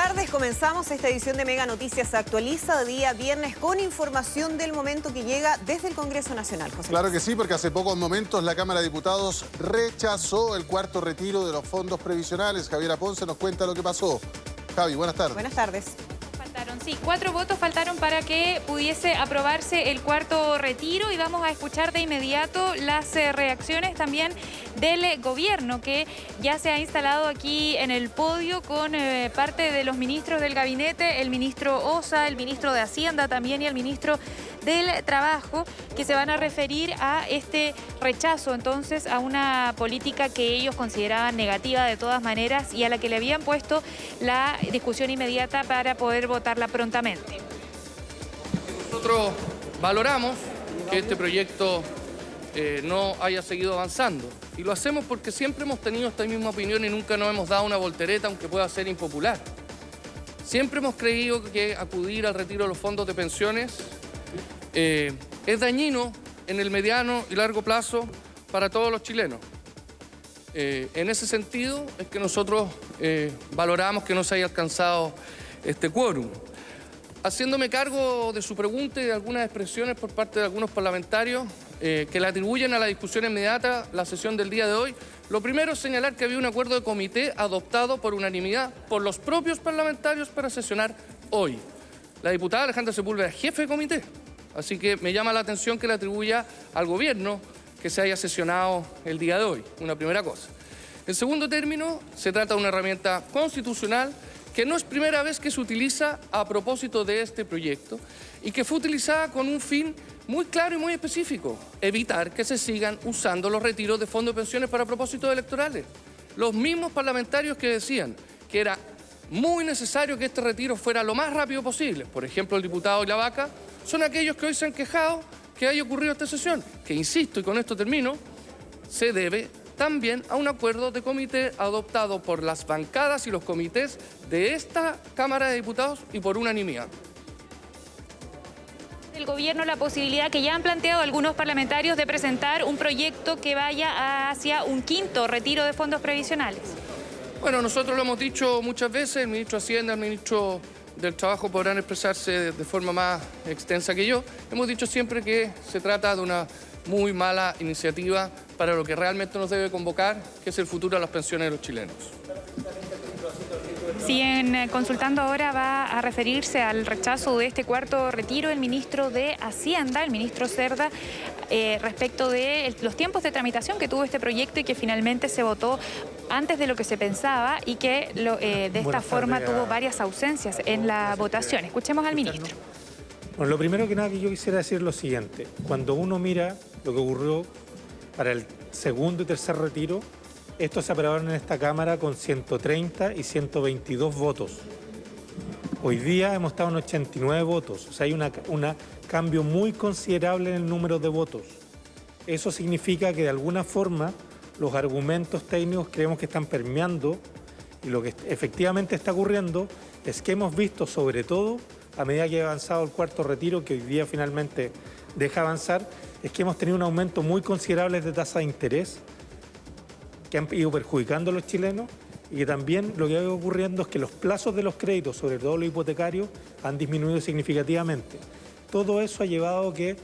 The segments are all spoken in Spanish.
tardes, comenzamos esta edición de Mega Noticias Actualiza de día viernes con información del momento que llega desde el Congreso Nacional. José Claro Luis. que sí, porque hace pocos momentos la Cámara de Diputados rechazó el cuarto retiro de los fondos previsionales. Javiera Ponce nos cuenta lo que pasó. Javi, buenas tardes. Buenas tardes. Sí, 4 votos faltaron para que pudiese aprobarse el cuarto retiro y vamos a escuchar de inmediato las reacciones también del gobierno que ya se ha instalado aquí en el podio con parte de los ministros del gabinete, el ministro Osa, el ministro de Hacienda también y el ministro del Trabajo, que se van a referir a este rechazo entonces a una política que ellos consideraban negativa de todas maneras y a la que le habían puesto la discusión inmediata para poder votarla prontamente. Nosotros valoramos que este proyecto no haya seguido avanzando y lo hacemos porque siempre hemos tenido esta misma opinión y nunca nos hemos dado una voltereta aunque pueda ser impopular. Siempre hemos creído que acudir al retiro de los fondos de pensiones es dañino en el mediano y largo plazo para todos los chilenos. En ese sentido es que nosotros valoramos que no se haya alcanzado este quórum. Haciéndome cargo de su pregunta y de algunas expresiones por parte de algunos parlamentarios que le atribuyen a la discusión inmediata la sesión del día de hoy, lo primero es señalar que había un acuerdo de comité adoptado por unanimidad por los propios parlamentarios para sesionar hoy. La diputada Alejandra Sepúlveda es jefe de comité, así que me llama la atención que le atribuya al gobierno que se haya sesionado el día de hoy, una primera cosa. En segundo término, se trata de una herramienta constitucional que no es primera vez que se utiliza a propósito de este proyecto y que fue utilizada con un fin muy claro y muy específico: evitar que se sigan usando los retiros de fondos de pensiones para propósitos electorales. Los mismos parlamentarios que decían que era muy necesario que este retiro fuera lo más rápido posible, por ejemplo el diputado Ilavaca, son aquellos que hoy se han quejado que haya ocurrido esta sesión, que insisto, y con esto termino, se debe también a un acuerdo de comité adoptado por las bancadas y los comités de esta Cámara de Diputados y por unanimidad. El gobierno la posibilidad que ya han planteado algunos parlamentarios de presentar un proyecto que vaya hacia un quinto retiro de fondos previsionales. Bueno, nosotros lo hemos dicho muchas veces, el ministro de Hacienda, el ministro del Trabajo podrán expresarse de forma más extensa que yo. Hemos dicho siempre que se trata de una muy mala iniciativa para lo que realmente nos debe convocar, que es el futuro de las pensiones de los chilenos. Sí, en Consultando ahora va a referirse al rechazo de este cuarto retiro el ministro de Hacienda, el ministro Cerda, respecto de los tiempos de tramitación que tuvo este proyecto y que finalmente se votó antes de lo que se pensaba y que de esta forma tuvo varias ausencias en la votación. Escuchemos al ministro. Bueno, lo primero que nada que yo quisiera decir es lo siguiente. Cuando uno mira lo que ocurrió para el segundo y tercer retiro, estos se aprobaron en esta Cámara con 130 y 122 votos. Hoy día hemos estado en 89 votos, o sea, hay un cambio muy considerable en el número de votos. Eso significa que de alguna forma los argumentos técnicos creemos que están permeando y lo que efectivamente está ocurriendo es que hemos visto, sobre todo a medida que ha avanzado el cuarto retiro, que hoy día finalmente deja avanzar, es que hemos tenido un aumento muy considerable de tasa de interés que han ido perjudicando a los chilenos y que también lo que ha ido ocurriendo es que los plazos de los créditos, sobre todo los hipotecarios, han disminuido significativamente. Todo eso ha llevado a que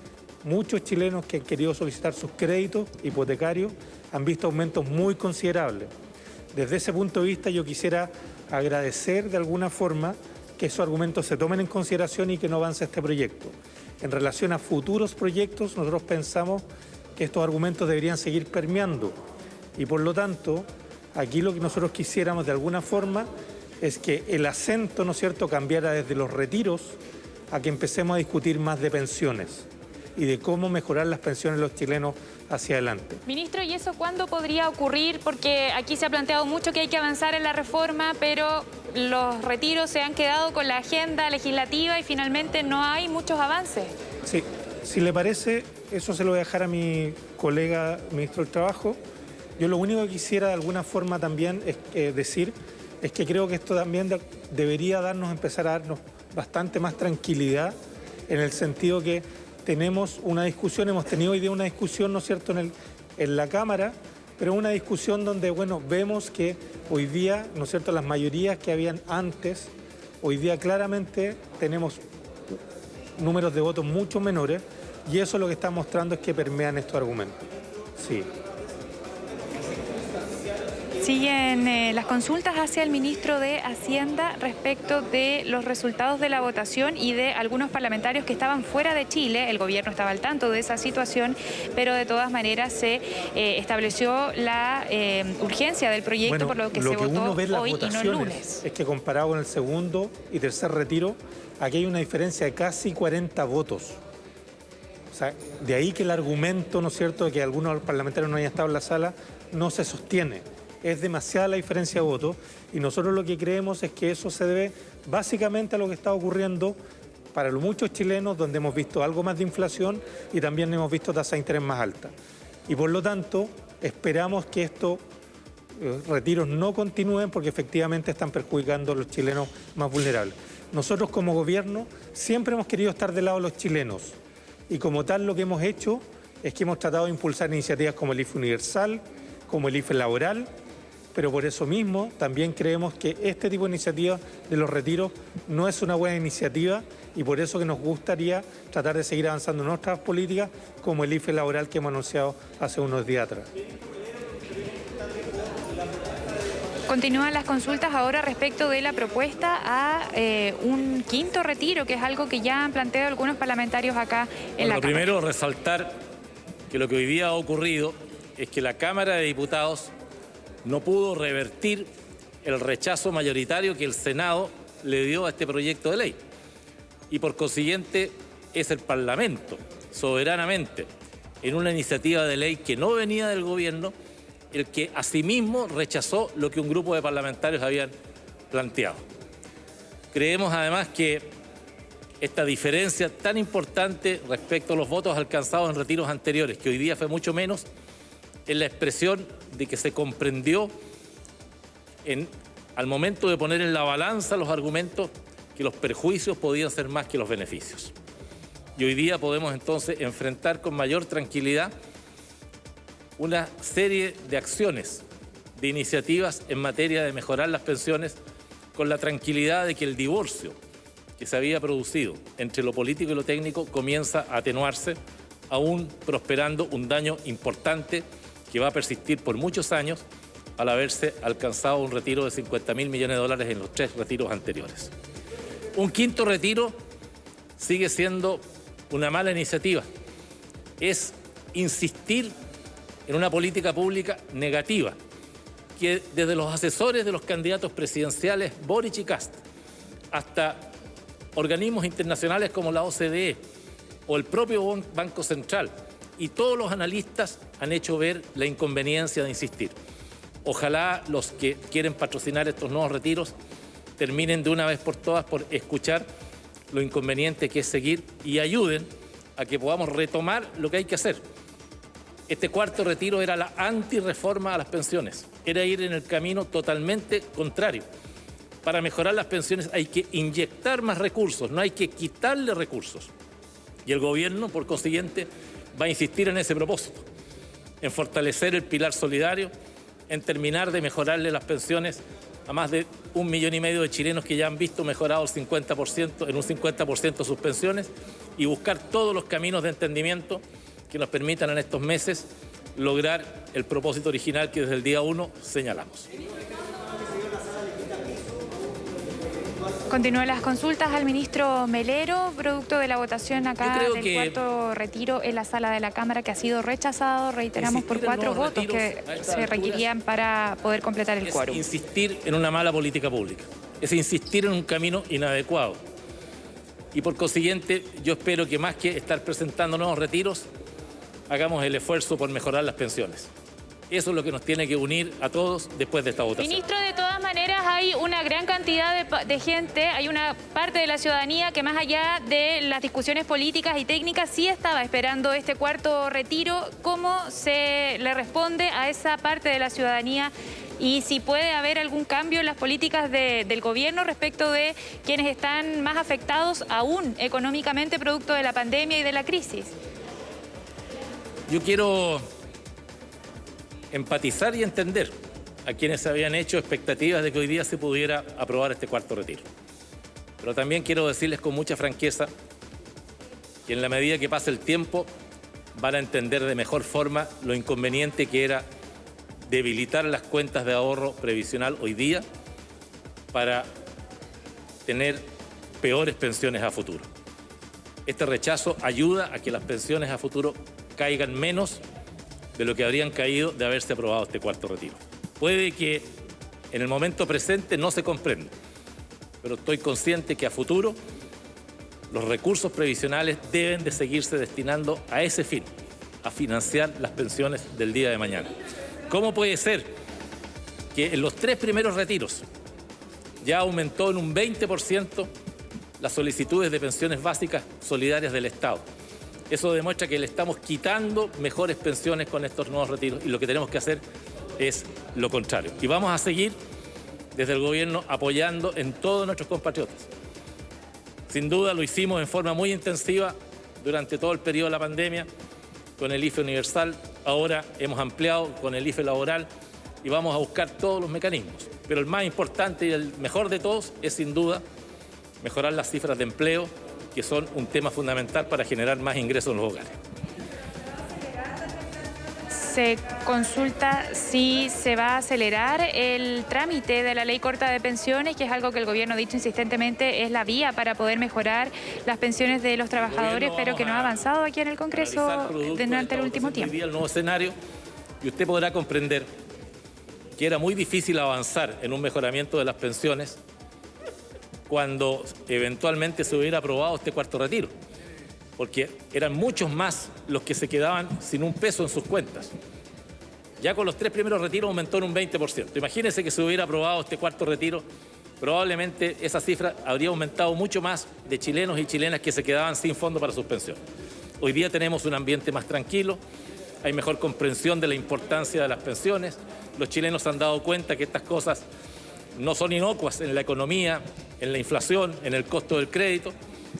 muchos chilenos que han querido solicitar sus créditos hipotecarios han visto aumentos muy considerables. Desde ese punto de vista yo quisiera agradecer de alguna forma que esos argumentos se tomen en consideración y que no avance este proyecto. En relación a futuros proyectos, nosotros pensamos que estos argumentos deberían seguir permeando y por lo tanto, aquí lo que nosotros quisiéramos de alguna forma es que el acento, ¿no es cierto?, cambiara desde los retiros a que empecemos a discutir más de pensiones y de cómo mejorar las pensiones de los chilenos hacia adelante. Ministro, ¿y eso cuándo podría ocurrir? Porque aquí se ha planteado mucho que hay que avanzar en la reforma, pero los retiros se han quedado con la agenda legislativa y finalmente no hay muchos avances. Sí, si le parece, eso se lo voy a dejar a mi colega ministro del Trabajo. Yo lo único que quisiera de alguna forma también es decir es que creo que esto también debería empezar a darnos bastante más tranquilidad en el sentido que tenemos una discusión, hemos tenido hoy día una discusión, ¿no es cierto?, en la Cámara, pero una discusión donde, bueno, vemos que hoy día, ¿no es cierto?, las mayorías que habían antes Hoy día claramente tenemos números de votos mucho menores y eso lo que está mostrando es que permean estos argumentos. Sí. Siguen las consultas hacia el ministro de Hacienda respecto de los resultados de la votación y de algunos parlamentarios que estaban fuera de Chile. El gobierno estaba al tanto de esa situación, pero de todas maneras se estableció la urgencia del proyecto, por lo que se votó hoy y no el lunes. Es que comparado con el segundo y tercer retiro, aquí hay una diferencia de casi 40 votos. O sea, de ahí que el argumento, ¿no es cierto?, de que algunos parlamentarios no hayan estado en la sala, no se sostiene. Es demasiada la diferencia de votos y nosotros lo que creemos es que eso se debe básicamente a lo que está ocurriendo para los muchos chilenos, donde hemos visto algo más de inflación y también hemos visto tasas de interés más altas. Y por lo tanto, esperamos que estos retiros no continúen porque efectivamente están perjudicando a los chilenos más vulnerables. Nosotros como gobierno siempre hemos querido estar del lado de los chilenos y como tal lo que hemos hecho es que hemos tratado de impulsar iniciativas como el IFE universal, como el IFE laboral, pero por eso mismo también creemos que este tipo de iniciativa de los retiros no es una buena iniciativa y por eso que nos gustaría tratar de seguir avanzando en nuestras políticas como el IFE laboral que hemos anunciado hace unos días atrás. Continúan las consultas ahora respecto de la propuesta a un quinto retiro, que es algo que ya han planteado algunos parlamentarios acá en la Cámara. Primero, resaltar que lo que hoy día ha ocurrido es que la Cámara de Diputados no pudo revertir el rechazo mayoritario que el Senado le dio a este proyecto de ley. Y por consiguiente es el Parlamento, soberanamente, en una iniciativa de ley que no venía del gobierno, el que asimismo rechazó lo que un grupo de parlamentarios habían planteado. Creemos además que esta diferencia tan importante respecto a los votos alcanzados en retiros anteriores, que hoy día fue mucho menos, es la expresión de que se comprendió al momento de poner en la balanza los argumentos que los perjuicios podían ser más que los beneficios. Y hoy día podemos entonces enfrentar con mayor tranquilidad una serie de acciones, de iniciativas en materia de mejorar las pensiones, con la tranquilidad de que el divorcio que se había producido entre lo político y lo técnico comienza a atenuarse, aún prosperando un daño importante que va a persistir por muchos años al haberse alcanzado un retiro de 50.000 millones de dólares en los 3 retiros anteriores. Un quinto retiro sigue siendo una mala iniciativa. Es insistir en una política pública negativa que desde los asesores de los candidatos presidenciales Boric y Kast hasta organismos internacionales como la OCDE o el propio Banco Central y todos los analistas han hecho ver la inconveniencia de insistir. Ojalá los que quieren patrocinar estos nuevos retiros terminen de una vez por todas por escuchar lo inconveniente que es seguir y ayuden a que podamos retomar lo que hay que hacer. Este cuarto retiro era la antirreforma a las pensiones, era ir en el camino totalmente contrario. Para mejorar las pensiones hay que inyectar más recursos, no hay que quitarle recursos. Y el gobierno, por consiguiente, va a insistir en ese propósito, en fortalecer el pilar solidario, en terminar de mejorarle las pensiones a más de 1,5 millones de chilenos que ya han visto mejorado en un 50% sus pensiones y buscar todos los caminos de entendimiento que nos permitan en estos meses lograr el propósito original que desde el día 1 señalamos. Continúan las consultas al ministro Melero, producto de la votación acá del cuarto retiro en la sala de la Cámara, que ha sido rechazado, reiteramos, por 4 votos que se requerían para poder completar el quórum. Es insistir en una mala política pública, es insistir en un camino inadecuado. Y por consiguiente, yo espero que más que estar presentando nuevos retiros, hagamos el esfuerzo por mejorar las pensiones. Eso es lo que nos tiene que unir a todos después de esta votación. Ministro, de todas maneras hay una gran cantidad de gente, hay una parte de la ciudadanía que más allá de las discusiones políticas y técnicas sí estaba esperando este cuarto retiro. ¿Cómo se le responde a esa parte de la ciudadanía? Y si puede haber algún cambio en las políticas del gobierno respecto de quienes están más afectados aún económicamente producto de la pandemia y de la crisis. Yo quiero empatizar y entender a quienes se habían hecho expectativas de que hoy día se pudiera aprobar este cuarto retiro. Pero también quiero decirles con mucha franqueza que en la medida que pase el tiempo van a entender de mejor forma lo inconveniente que era debilitar las cuentas de ahorro previsional hoy día para tener peores pensiones a futuro. Este rechazo ayuda a que las pensiones a futuro caigan menos de lo que habrían caído de haberse aprobado este cuarto retiro. Puede que en el momento presente no se comprenda, pero estoy consciente que a futuro los recursos previsionales deben de seguirse destinando a ese fin, a financiar las pensiones del día de mañana. ¿Cómo puede ser que en los 3 primeros retiros ya aumentó en un 20% las solicitudes de pensiones básicas solidarias del Estado? Eso demuestra que le estamos quitando mejores pensiones con estos nuevos retiros y lo que tenemos que hacer es lo contrario. Y vamos a seguir desde el gobierno apoyando en todos nuestros compatriotas. Sin duda lo hicimos en forma muy intensiva durante todo el periodo de la pandemia con el IFE universal. Ahora hemos ampliado con el IFE laboral y vamos a buscar todos los mecanismos. Pero el más importante y el mejor de todos es sin duda mejorar las cifras de empleo, que son un tema fundamental para generar más ingresos en los hogares. Se consulta si se va a acelerar el trámite de la ley corta de pensiones, que es algo que el gobierno ha dicho insistentemente es la vía para poder mejorar las pensiones de los trabajadores, pero que no ha avanzado aquí en el Congreso durante el último tiempo. Hoy día el nuevo escenario, y usted podrá comprender que era muy difícil avanzar en un mejoramiento de las pensiones cuando eventualmente se hubiera aprobado este cuarto retiro, porque eran muchos más los que se quedaban sin un peso en sus cuentas. Ya con los 3 primeros retiros aumentó en un 20%. Imagínense que se hubiera aprobado este cuarto retiro, probablemente esa cifra habría aumentado mucho más de chilenos y chilenas que se quedaban sin fondo para sus pensiones. Hoy día tenemos un ambiente más tranquilo, hay mejor comprensión de la importancia de las pensiones, los chilenos se han dado cuenta que estas cosas no son inocuas en la economía, en la inflación, en el costo del crédito,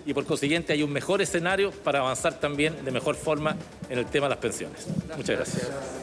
y por consiguiente hay un mejor escenario para avanzar también de mejor forma en el tema de las pensiones. Muchas gracias.